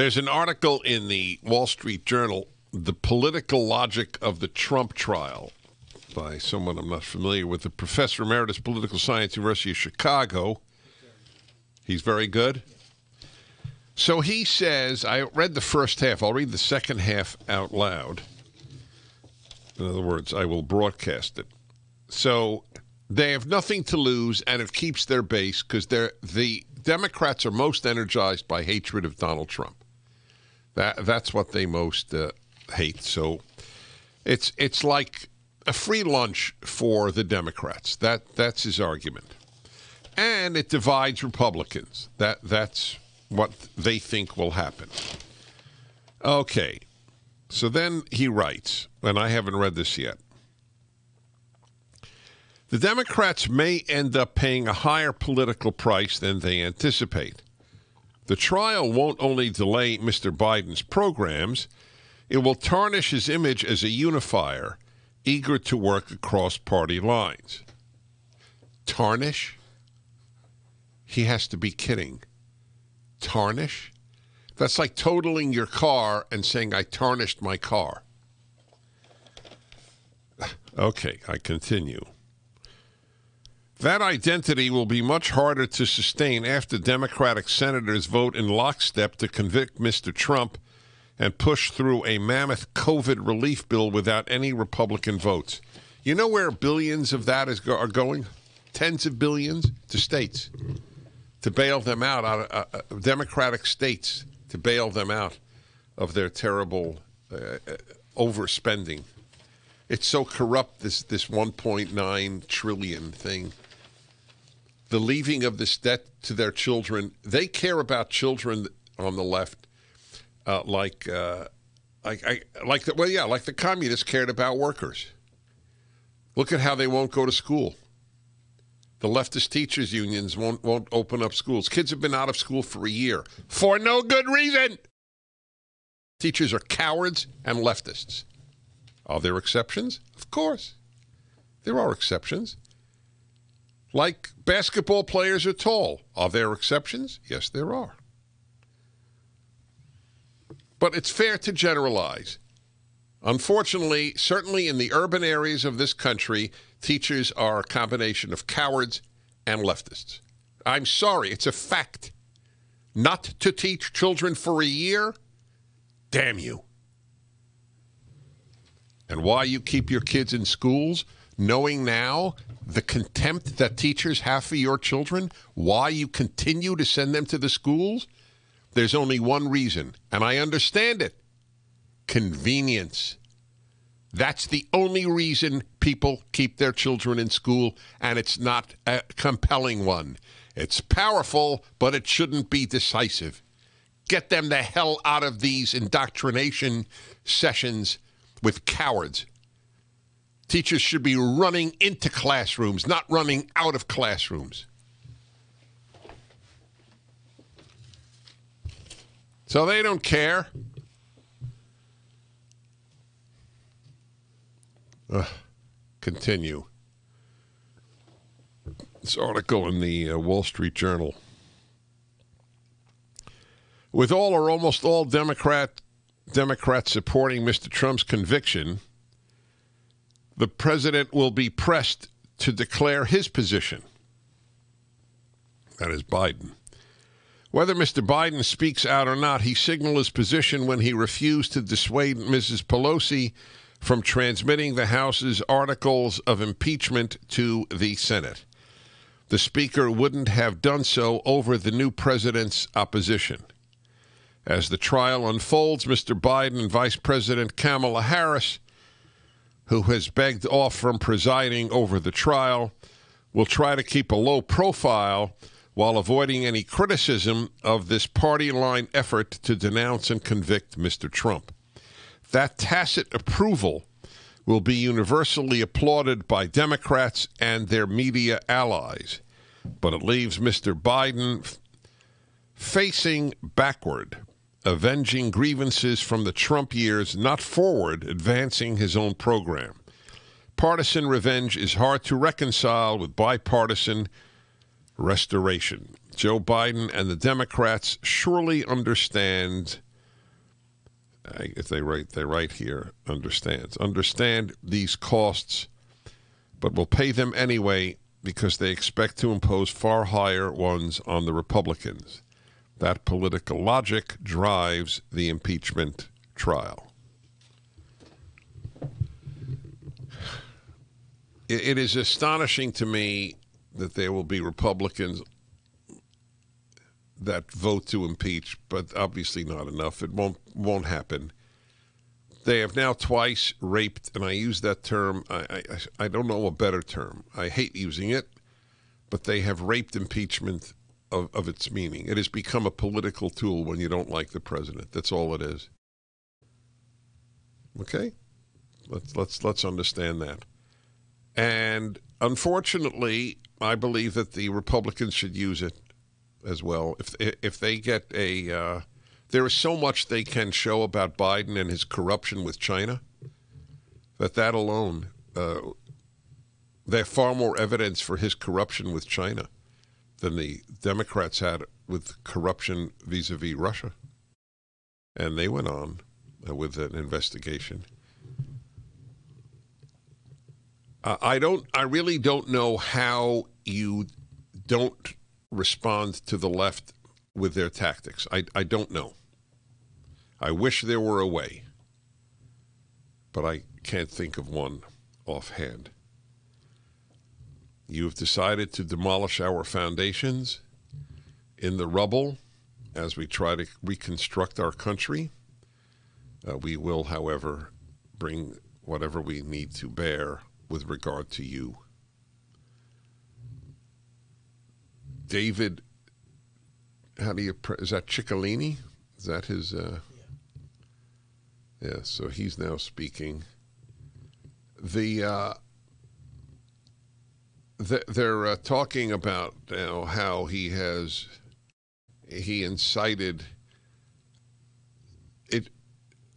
There's an article in the Wall Street Journal, The Political Logic of the Trump Trial, by someone I'm not familiar with, the Professor Emeritus Political Science, University of Chicago. He's very good. So he says, I read the first half. I'll read the second half out loud. In other words, I will broadcast it. So they have nothing to lose, and it keeps their base because the Democrats are most energized by hatred of Donald Trump. That's what they most hate. So it's like a free lunch for the Democrats. That's his argument. And it divides Republicans. That's what they think will happen. Okay. So then he writes, and I haven't read this yet. The Democrats may end up paying a higher political price than they anticipate. The trial won't only delay Mr. Biden's programs, it will tarnish his image as a unifier, eager to work across party lines. Tarnish? He has to be kidding. Tarnish? That's like totaling your car and saying, I tarnished my car. Okay, I continue. That identity will be much harder to sustain after Democratic senators vote in lockstep to convict Mr. Trump and push through a mammoth COVID relief bill without any Republican votes. You know where billions of that are going? Tens of billions to states to bail them out, Democratic states to bail them out of their terrible overspending. It's so corrupt, this 1.9 trillion thing. The leaving of this debt to their children. They care about children on the left, like the communists cared about workers. Look at how they won't go to school. The leftist teachers unions won't open up schools. Kids have been out of school for a year for no good reason. Teachers are cowards and leftists. Are there exceptions? Of course. There are exceptions. Like basketball players are tall. Are there exceptions? Yes, there are. But it's fair to generalize. Unfortunately, certainly in the urban areas of this country, teachers are a combination of cowards and leftists. I'm sorry, it's a fact. Not to teach children for a year? Damn you. And why you keep your kids in schools, knowing now the contempt that teachers have for your children, why you continue to send them to the schools? There's only one reason, and I understand it. Convenience. That's the only reason people keep their children in school, and it's not a compelling one. It's powerful, but it shouldn't be decisive. Get them the hell out of these indoctrination sessions with cowards. Teachers should be running into classrooms, not running out of classrooms. So they don't care. Continue. This article in the Wall Street Journal. With all or almost all Democrats supporting Mr. Trump's conviction, the president will be pressed to declare his position. That is Biden. Whether Mr. Biden speaks out or not, he signaled his position when he refused to dissuade Mrs. Pelosi from transmitting the House's articles of impeachment to the Senate. The Speaker wouldn't have done so over the new president's opposition. As the trial unfolds, Mr. Biden and Vice President Kamala Harris, who has begged off from presiding over the trial, will try to keep a low profile while avoiding any criticism of this party line effort to denounce and convict Mr. Trump. That tacit approval will be universally applauded by Democrats and their media allies, but it leaves Mr. Biden facing backward, avenging grievances from the Trump years, not forward, advancing his own program. Partisan revenge is hard to reconcile with bipartisan restoration. Joe Biden and the Democrats surely understand If they write here, understand these costs, but will pay them anyway because they expect to impose far higher ones on the Republicans. That political logic drives the impeachment trial. It is astonishing to me that there will be Republicans that vote to impeach, but obviously not enough. It won't happen. They have now twice raped, and I use that term. I don't know a better term. I hate using it, but they have raped impeachment of its meaning. It has become a political tool when you don't like the president. That's all it is. Okay? Let's understand that. And unfortunately, I believe that the Republicans should use it as well. If they get a, there is so much they can show about Biden and his corruption with China that alone, they have far more evidence for his corruption with China than the Democrats had with corruption vis-a-vis Russia. And they went on with an investigation. I really don't know how you don't respond to the left with their tactics. I don't know. I wish there were a way, but I can't think of one offhand. You have decided to demolish our foundations in the rubble as we try to reconstruct our country. We will, however, bring whatever we need to bear with regard to you. David, is that Ciccolini? Is that his? Yeah, so he's now speaking. They're talking about how he incited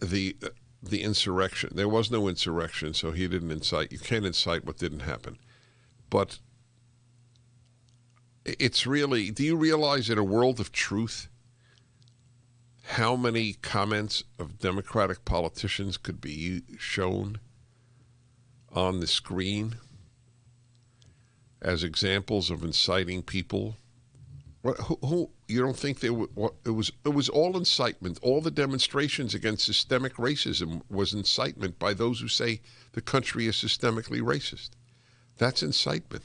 the insurrection. There was no insurrection, so he didn't incite. You can't incite what didn't happen. But it's really, do you realize in a world of truth how many comments of Democratic politicians could be shown on the screen as examples of inciting people? Who you don't think it was all incitement? All the demonstrations against systemic racism was incitement by those who say the country is systemically racist. That's incitement.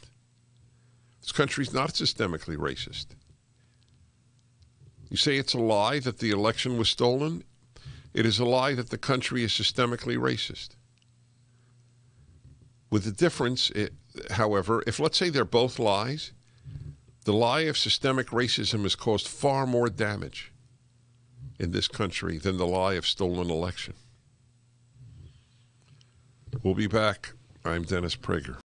This country's not systemically racist. You say it's a lie that the election was stolen? It is a lie that the country is systemically racist. With the difference, however, if let's say they're both lies, the lie of systemic racism has caused far more damage in this country than the lie of stolen election. We'll be back. I'm Dennis Prager.